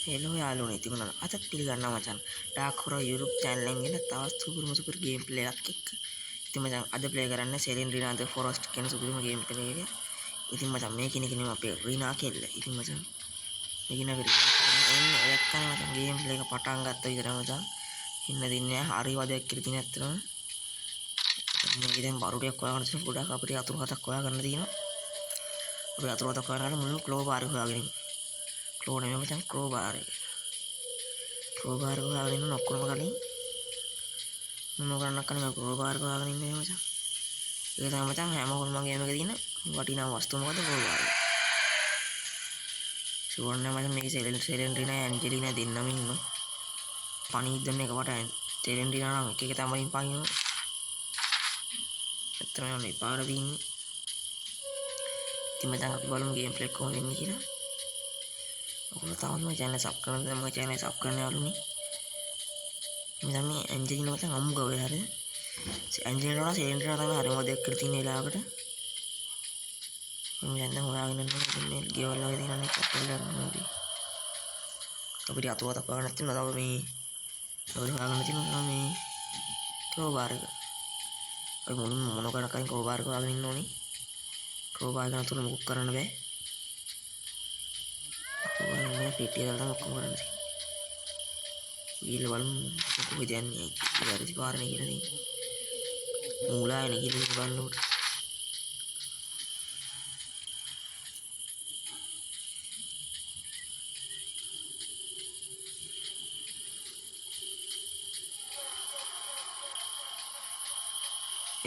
Hello යාළුවනේ ඉතින් මම අදත් පිළිගන්නවා මචං ඩාර්ක් හොරර් YouTube channel එකෙන් ගෙන තවත් සුපිරිම ගේම් ප්ලේ එකක් එක්ක. ඉතින් මචං අද ප්ලේ කරන්නේ සෙලෙන් රීනා ද ෆොරස්ට් කියන සුපිරිම ගේම් ප්ලේ එක. ඉතින් මචං මේ කෙනෙක් අපේ රීනා කෙල්ල. ඉතින් මචං මේකින අපි එන්නේ එක්කනේ මචං ගේම් ප්ලේ එක පටන් ගත්ත විතර මචං ඉන්න දින්නේ හරි වදයක් කියලා තියෙන ඇත්තටම. මේක දැන් බරුඩියක් හොයාගන්න තියෙන ගොඩක් අපිට අතුරු හතක් හොයාගන්න තියෙනවා. අපි අතුරු හතක් හොයාගන්න මුලින්ම ක්ලෝ බාර් එක හොයාගෙන ඉමු. ක්ලෝ නෙමෙයි මචං ක්ලෝ බාර් එක. ක්ලෝ බාර් එක හොයාගෙන ඉන්න ඔක්කොම කලින් මොන කරන්නක් කලින් ක්ලෝ බාර් එක හොයාගෙන ඉන්නේ මචං. ඒක තමයි මචං හැම කොල්මගේ මේක තියෙන වටිනා වස්තුව මොකද ක්ලෝ බාර් එක. ෂුවර් නෑ මචං මේකේ සෙලෙන් රීනා ඇන්ජලිනා දෙන්නම ඉන්නවා. පණීද්දන එකකට සෙලෙන් රීනා නම් එක තමයි පනිනවා. ඇත්තටම මේ පාර දින්නේ. ඉතින් මචං අපි බලමු ගේම් ප්ලේ කොහොමද වෙන්නේ කියලා. ඔයාලා තාම මගේ channel subscribe කරන්න මගේ channel subscribe කරන්න යාළුවනේ. මම මේ ඇන්ජලිනා මචං අම්මු ගාවේ හරිය. ඇන්ජලිනා නම් සෙලෙන් රීනා තමයි හරිම දෙයක් කියලා තියෙන වෙලාවකට. මම දැන් හොයාගෙන ඉන්නේ මේ ගෙවල් වගේ තියෙනනේ කප්පල් ගන්නවා. අපිට අතුවතක් ගන්න තියෙනවා තව මේ ඔය හොයාගන්න තියෙනවා මේ ක්‍රෝ බාර් එක. ඔය මොන කරනකන් ක්‍රෝ බාර් එක හොයාගෙන ඉන්න ඕනේ. ක්‍රෝ බාර් එක නතුන මොකක් කරන්න බෑ. ඔය පෙට්ටිය දාලා ඔක්කොම කරන්න තියෙනවා. ඊළ බලමු කොහෙද යන්නේ කියලා හරි පාරනේ කියලා තියෙනවා. මූලායනේ කියලා බලන්න උඩ.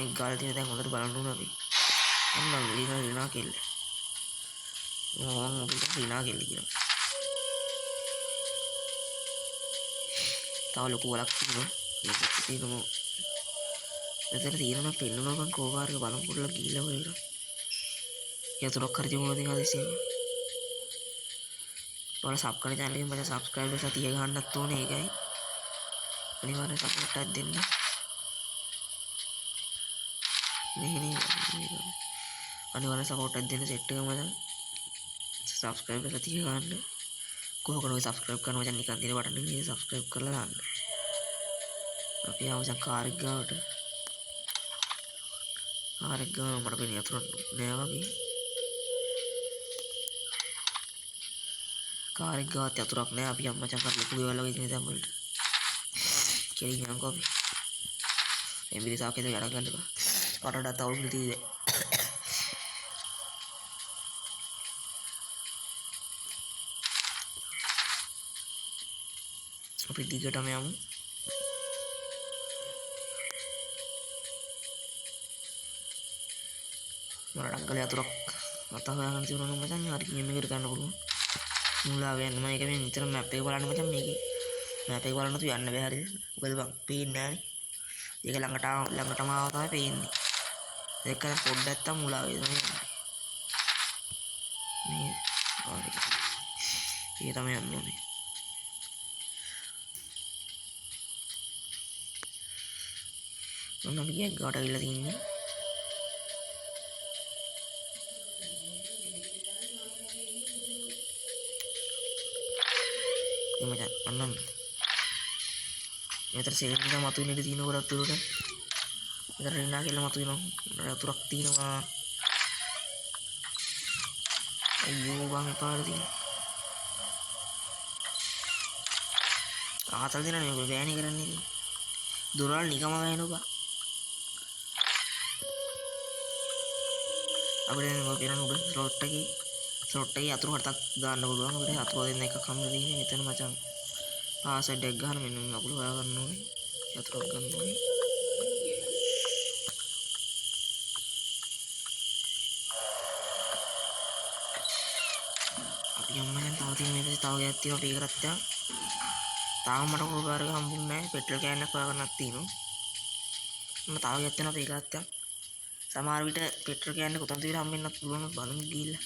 एक गाल दिन तक उधर बालू ना भी हम लीना खेल लीना खेल लिया ताऊ लोग वाला तीनों इधर तीनों पेन्नों का कोबार के बालों को लगी गीला होएगा या तो रखकर जो मुझे दिखा देते हैं थोड़ा साफ करने चैनल में मुझे सब्सक्राइब के साथ ये गाना तो नहीं गए अनिवार्य सपोर्ट कर देना नहीं अनिवार्य सपोर्ट देने सेट मजा सब्सक्राइब कर सकती है गाने को करो सब्सक्राइब करना मजा निकाल दे बटन नहीं सब्सक्राइब कर ला अभी यहाँ मजा कार गाउट मर पे नहीं थोड़ा नया भी कार गाउट तो रखने अभी हम मजा कर ले कोई वाला भी नहीं था मिल क्या यहाँ को भी ये मेरे साथ के लड़ा कर और डाटा और मिलती है अभी टिकट हमें आऊँ मरा डंगल या तो रख आता है अगर जो उन्होंने मचान यार ये मेरे करना बोलूँ मुला वे मैं कभी इतना मैप पे वाला नहीं मचान मेरी मैप पे वाला ना तो यार ने बेहर बस बंग पेन नहीं ये के लंगटा मार होता है पेन नहीं देखकर पොඩ්ඩක් මුලා වේදනේ මේ හරි ඒක තමයි යන්න ඕනේ මම ගියා ගාට ගිහලා තින්නේ එමෙතන අන්නම් මෙතන සෙල්ලම් මතුවෙන ඉඳ තියෙන ගොඩක් දුරට इधर रीना के लिए मत इनो तो रखती ना अयो बांगे पार दी आता दिन नहीं कोई बयान करने दी दुराल निकामा बयान होगा अब ये वो किरण उड़े रोट्टा की आतुर हरता गांड बोलूँगा उड़े आतुर दिन का काम नहीं है इतना मचान पास है डेग घर में नहीं मगलू है करना है आतुर करना है යම්මෙන් තව තියෙන මේ තව ගයක් තියෙනවා පේ කරත්තා තාම මට කොහොමද හම්බුන්නේ නැහැ පෙට්‍රල් කෑන් එකක් හොයාගන්නක් තියෙනවා මම තව ගයක් තියෙනවා පේ කරත්තා සමහර විට පෙට්‍රල් කෑන් එක උතන් තියලා හම්බෙන්නත් පුළුවන් බලමු ගිහිල්ලා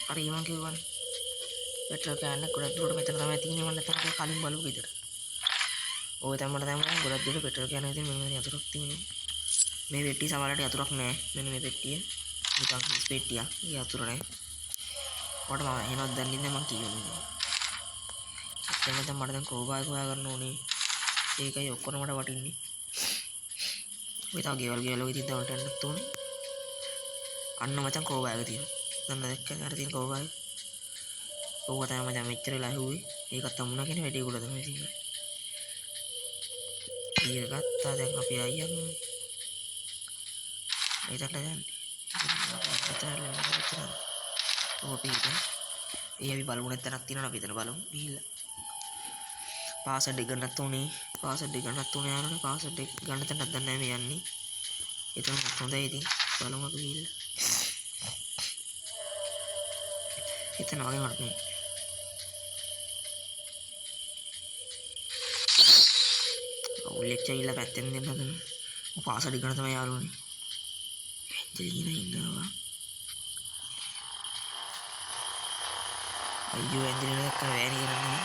හරි මම කියවන්නේ පෙට්‍රල් කෑන් එක ගොඩක් දුරට මෙතන තමයි තියෙන්නේ මම නැත්නම් කලින් බලුවා විතර ඔය තමයි මට තමයි ගොඩක් දුරට පෙට්‍රල් කෑන් එක තියෙන්නේ මෙන්න යතුරක් තියෙනවා මේ පෙට්ටිය සමහරට යතුරක් නැහැ මෙන්න මේ පෙට්ටිය නිකන් ස්පෙට්ටියක් ඒ අතුර නැහැ. ඔයාලට මම එහෙමවත් දන්නේ නැහැ මං කියන්නේ. එතන මට දැන් ක්‍රෝබාර් එක හොයාගන්න ඕනේ. ඒකයි ඔක්කොම මට වටින්නේ. ඔය තව ගෙවල් වගේ තියෙද්දි වලට යන්නත් ඕනේ. අන්න මචං ක්‍රෝබාර් එක තියෙනවා. දැන් දැක්කද අර තියෙන ක්‍රෝබාර් එක? ඕක තමයි මචං මෙච්චර වෙලා ඇහුවේ. ඒකත් අමුණා කියන වැඩේ උඩ තමයි තියෙන්නේ. ඊය ගත්තා දැන් අපි අයියන්. ඒකට යන්නේ. අපි බලමු නැත්නම් තියෙනවා අපි එතන බලමු ගිහිල්ලා පාස්වර්ඩ් එක ගන්නත් උනේ යාළුවනේ පාස්වර්ඩ් එක ගන්න තැනක් දන්නේ නැහැ මේ යන්නේ එතන හොඳයි ඉතින් බලමු අපි ගිහිල්ලා එතන වගේ මට මේ ඔලෙක් චයිලා පැත්තෙන් දෙන්න හදන පාස්වර්ඩ් ගන්න තමයි යාළුවනේ ඇන්ජලිනා ඉන්නවා අයියෝ ඇන්ජලිනා දැක්ක වෑනි කරන්නේ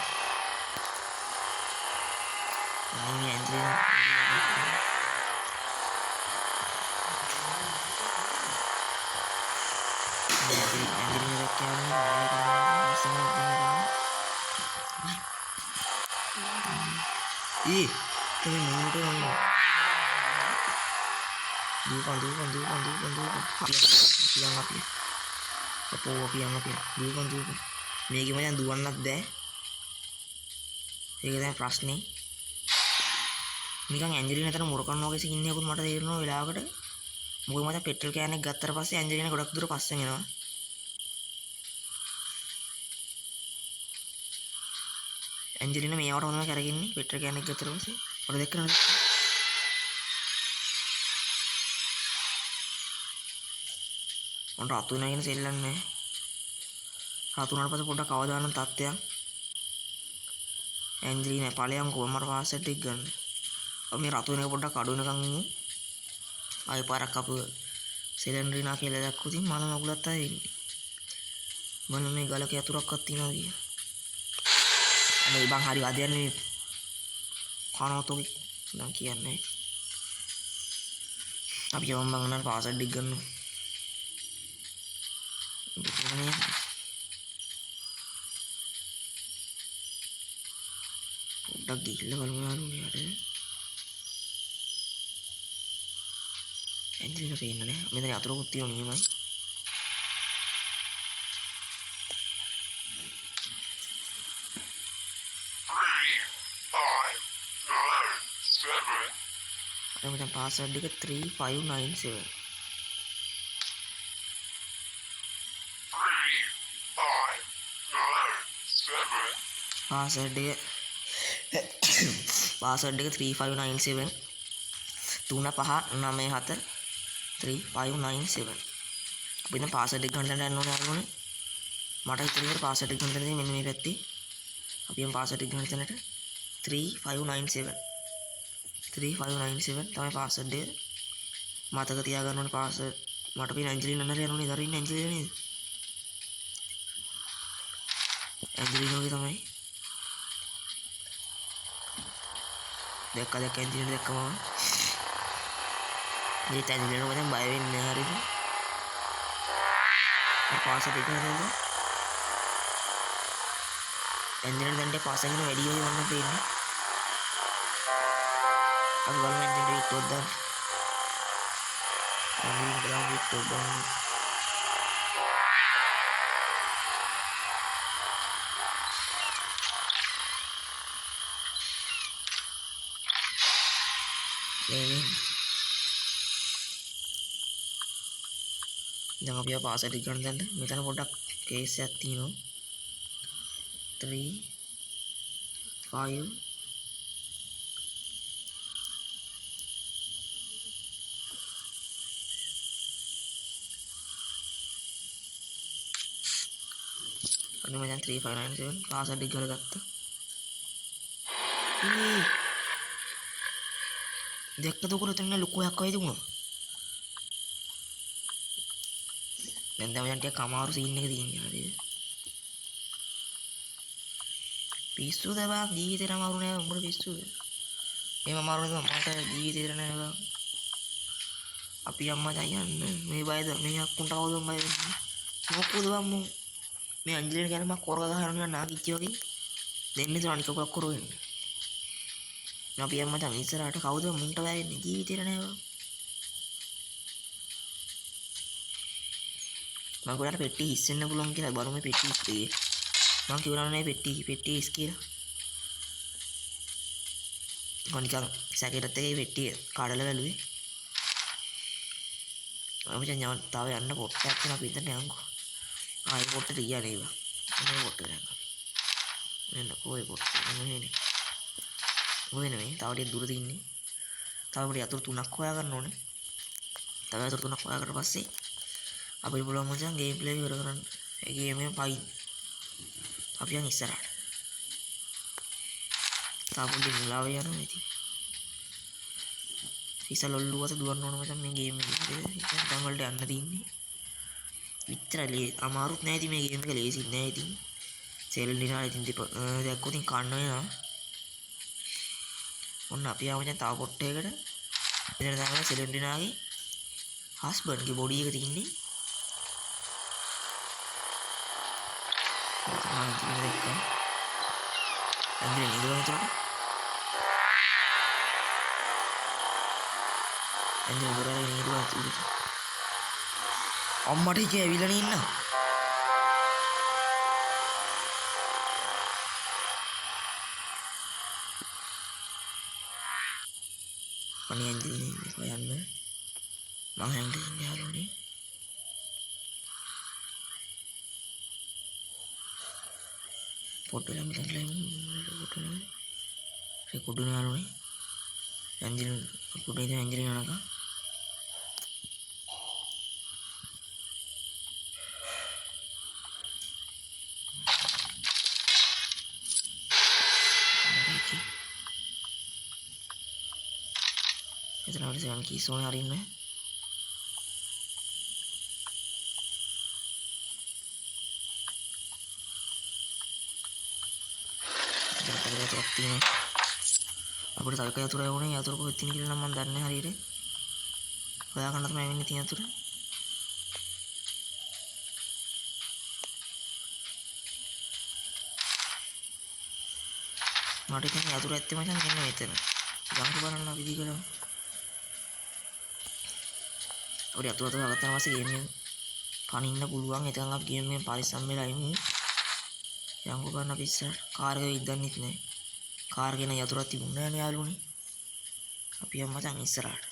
අනේ ඇන්ජලිනා ih tapi mulut orang dukan piang api apa piang api dukan මේ ගේම දැන් දුවන්නත් බෑ ඒක දැන් ප්‍රශ්නේ නිකන් ඇන්ජලිනා අතර මුරකන්න වගේ සිකින් එකකුත් මට තේරෙනවා වෙලාවකට මොකද මට පෙට්‍රල් කෑන් එක ගත්තට පස්සේ ඇන්ජලිනා ගොඩක් දුර පස්සෙන් එනවා ඇන්ජලිනා මේවට හොඳම කරගින්නේ පෙට්‍රල් කෑන් එක ගත්තට පස්සේ ඔර දෙකනවද මොන්ට රතු නැගෙන සෙල්ලන්නේ රතු උනාට පස්සේ පොඩ්ඩක් අවදානම් තත්ත්වයක් ඇන්ජලිනා ඵලයන්කෝ මට පාස්වර්ඩ් එක ගන්න අපි මේ රතු වෙන එක පොඩ්ඩක් අඩු වෙනකන් ඉමු ආයෙ පාරක් අපු සිලින්ඩරිනා කියලා දැක්කොත් මල මගුලත් ආයෙ ඉන්නේ මම මේ ගලක යතුරක්වත් තියනවා කිය අනේ බං හරි වදයන් මේ කනවතෝගේ නම් කියන්නේ අපි යවම් බං උනාට පාස්වර්ඩ් එක ගන්න පොඩ්ඩක් ගිහිල්ලා බලමු යාළුවනේ අර ඇන්ජලිනා පේන්නේ නැහැ මෙතන යතුරකුත් තියෙනවා නියමයි Kemudian password dia 3597 password dia 3597 3 5 9 4 3597 අපි දැන් password එක ගන්න යන්න ඕනේ අරගෙන මට හිතෙනවා password එක ගන්න දෙන්නේ මෙන්න මේ පැත්තේ අපි යම් password එක ගන්න තැනට 3597 3597 තමයි password එක මතක තියාගන්න ඕනේ password මට පින ඇන්ජලිනා නේද යන්නේ දරින්න ඇන්ජලිනා නේද ඇන්ජලිනාගේ තමයි දැක්ක ඇන්ජලිනා දැක්කම මේ ඇන්ජලිනා මම බය වෙන්නේ හරිද password එක නේද ඇන්ජලිනා දැන් password එක වැඩි වෙයි වන්න පේන්නේ aku kalau main dari itu dan kami bilang itu bang ini jangan biar pas di gantian deh misalnya produk case setino 3 5 ini macam 3597 password digala gatta ini දෙක්කද උකුර තෙන්න ලොකුයක් වගේ තිබුණා දැන් තමයි ටිකක් අමාරු සීන් එක තියෙන්නේ හරිද පිස්සුද බං ජීවිතේට අමාරු නෑ උඹට පිස්සුද මේව අමාරු නේද මට ජීවිතේට නෑ බං අපි අම්මා දැන් යන්න මේ බයද මේ අක්කුන්ට කවුද බය වෙන්නේ මොකද බම්මු මේ අංජලින ගැන මම කොරග ගහනවා නාකිච්චි වගේ දෙන්නේ තුන අනික කොක් කර වෙන්නේ අපි අම්මා දැන් ඉස්සරහට කවුද මුන්ට බය වෙන්නේ ජීවිතේට නෑ මම ගොඩට පෙට්ටි හිස්සෙන්න පුළුවන් කියලා බලමු මේ පෙට්ටි හිස්සේ මම කියනවා නේ පෙට්ටි හිස් කියලා කොනිකන් සැකේටත් එකේ පෙට්ටි කඩලා බැලුවේ මචං යන්න තව යන්න පොට්ටයක් තියෙනවා අපි ඉතින් යන්කෝ ආයි පොට්ටට ගියා නේද මේ පොට්ට දැන් මෙන්න කොයි පොට්ට මෙන්නේ ඔය නෙමෙයි තව ටික දුර තින්නේ තව පොඩි අතුරු තුනක් හොයා ගන්න ඕනේ තව අතුරු තුනක් හොයාගත්ත පස්සේ අපිට පුළුවන් මචං ගේම් ප්ලේ ඉවර කරන්න ඒ ගේම් එකෙන් පයින් අපි යන් ඉස්සරහට තව පොඩි මුලාව යනවා ඉතින් ඉස්සල ඔල්ලුවට දුවන්න ඕන මචං මේ ගේම් එකේ දැන් වලට යන්න තින්නේ විතරයි අමාරුත් නෑ ඉතින් මේ ගේම් එක ලේසිත් නෑ ඉතින් සෙල් දිනා ඉතින් දැක්කොත් ඉතින් කන්න වෙනවා ඔන්න අපි ආව මචං තව පොට්ටයකට එතන තමයි සෙලෙන්ඩිනාගේ හස්බන්ඩ්ගේ බොඩි එක තින්නේ අන්තිමට දැක්කා අන්තිමට ඉඳලා හිටුවා අන්තිමට දොරවල් ඉඳලා උඩට අම්මට ඉක ඇවිල්ලා නේ ඉන්න අනේ අන්තිමට හොයන්න මම හැංගිලා ඉන්නේ යාළුවනේ फोटो में तंगला फोटो में रेकॉर्ड होने वालों ने अंजलि फोटो इधर अंजलि आना का इतना वाले से की सोने आ रही है තියෙන අපිට තව එක යතුරු යවුනේ යතුරු කොහෙද තියෙන කියලා නම් මම දන්නේ නැහැ හරියට හොයාගන්න තමයි වෙන්නේ තියෙන යතුරු මට ඉතින් යතුරු ඇත්තේ මචං මෙන්න මෙතන යන්කු බලන්න අපි දිගටම ඔය යතුරු හොයාගත්තා ඊපස්සේ ගේම් එක පනින්න පුළුවන් එතන අපි ගේම් එකෙන් පරිස්සම් වෙලා ඉමු යන්කු බලන්න අපි ඉස්සර කාර් එක ඉදන්නෙත් නැහැ කාර් ගෙන යතුරක් තිබුණේ නැහැ නේ යාළුවනේ අපි යමු මචං ඉස්සරහට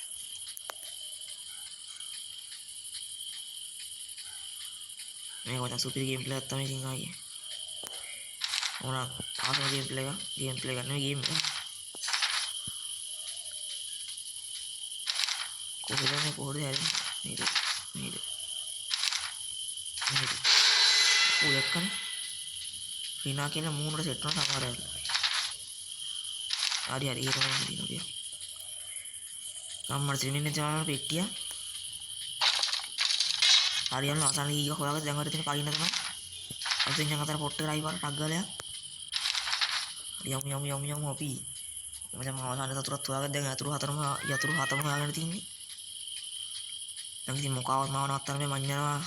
මේක මචං සුපිරි ගේම් ප්ලේ එකක් තමයි ඉතින් ආයේ ඕන ආසම ගේම් ප්ලේ එක නෙවෙයි ගේම් එක කොහෙද හැරෙන්නේ නේද ඔය එක්කනේ රිනා කියන මූණට සෙට් වෙන සමහර අය හරි ඒක තමයි දිනු කිය. අම්මට ත්‍රිමින්නේ චානල් පෙට්ටිය. හරියම ආසන්න ගිහින් හොයාගෙන දැන් හරියට තියෙන පයින්න තමයි. අතෙන් යන අතර පොට්ට කරයි පාර ටක් ගාලයක්. යමු අපි. මම ආසන්න සතුරත් හොයාගෙන දැන් යතුරු හතම හොයාගෙන තින්නේ. දැන් ඉතින් මොකාවත් මාව නවත්තන්න මේ මඤ්ඤනවා.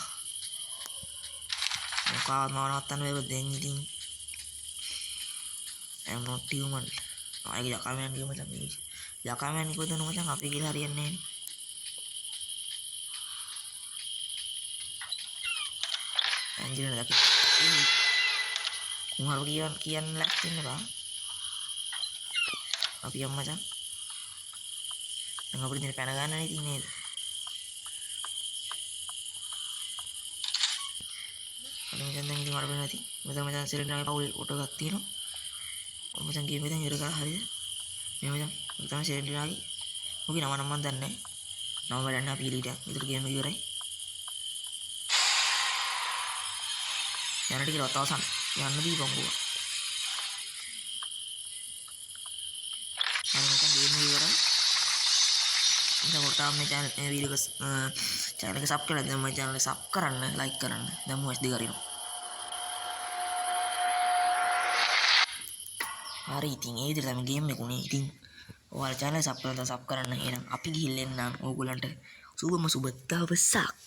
මොකාවත් මාව නවත්තන්න බෑ දැන් ඉතින්. I'm not human. ආයෙ යකාමයන් ගියම තමයි යකාමයන් කිව්වද මචං අපි කියලා හරියන්නේ නැහැ නේ අංජලින දැක්ක කුමාරව කියන්න ලැස්ති ඉන්න බා අපි යමු මචං දැන් අපිට ඉතින් පැන ගන්නනේ ඉතින් නේද අනේ මචං දැන් ඉතින් මට වෙන්නේ නැති මචං සිලින්ඩරේ පවුල් ඔටෝ එකක් තියෙනවා මචං ගේම් එක දැන් ඉවර කරලා හරියද මේ මචං තමයි සිලින්ඩරාගේ ඔගේ නම නම් මම දන්නේ නැහැ නම බලන්න අපි ඊට විතර ගේම් එක ඉවරයි යන්න ටික රතවසන් යන්න දීපන් ගුවා අර මචං ගේම් එක ඉවරයි ඉතින් කොටාම මේ channel වීඩියෝ එක සබ් කරලා දැන් මගේ channel එක සබ් කරන්න ලයික් කරන්න දැන් මොස් දෙක අරිනවා හරි ඉතින් ඒ විදිහට තමයි ගේම් එක උනේ ඉතින් ඔයාලා channel සබ් කරලා සබ් කරන්න එහෙනම් අපි ගිහින් එන්නම් ඕගොල්ලන්ට Coba masuk betah besak.